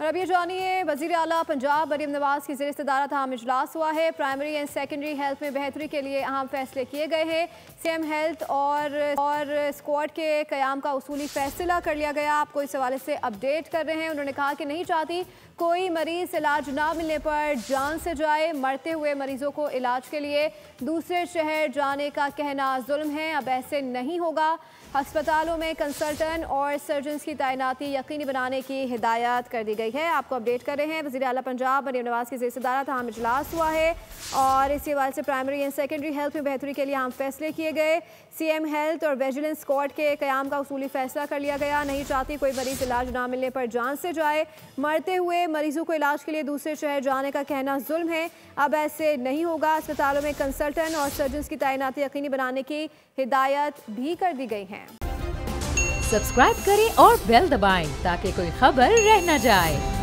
और अब ये जानिए, वज़ीर आला पंजाब मरीम नवाज की ज़ेर सदारत अहम इजलास हुआ है। प्राइमरी एंड सेकेंडरी हेल्थ में बेहतरी के लिए अहम फैसले किए गए हैं। सीएम हेल्थ और स्क्वाड के क़याम का उसूली फैसला कर लिया गया। आपको इस हवाले से अपडेट कर रहे हैं। उन्होंने कहा कि नहीं चाहती कोई मरीज इलाज ना मिलने पर जान से जाए। मरते हुए मरीजों को इलाज के लिए दूसरे शहर जाने का कहना जुल्म है, अब ऐसे नहीं होगा। अस्पतालों में कंसल्टेंट और सर्जन्स की तैनाती यकीनी बनाने की हिदायत कर दी गई है। आपको अपडेट कर रहे हैं। वज़ीर आला पंजाब मरीम नवाज की ज़ेर सदारत अहम इजलास हुआ है और इसी हवाले से प्राइमरी एंड सेकेंडरी हेल्थ में बेहतरी के लिए अहम फैसले किए गए। सीएम हेल्थ और विजिलेंस स्क्वाड के क़याम का उसूली फैसला कर लिया गया। नहीं चाहती कोई मरीज इलाज ना मिलने पर जान से जाए। मरते हुए मरीजों को इलाज के लिए दूसरे शहर जाने का कहना जुल्म है, अब ऐसे नहीं होगा। अस्पतालों में कंसल्टेंट और सर्जन्स की तैनाती यकीनी बनाने की हिदायत भी कर दी गई है। सब्सक्राइब करें और बेल दबाएं ताकि कोई खबर रह न जाए।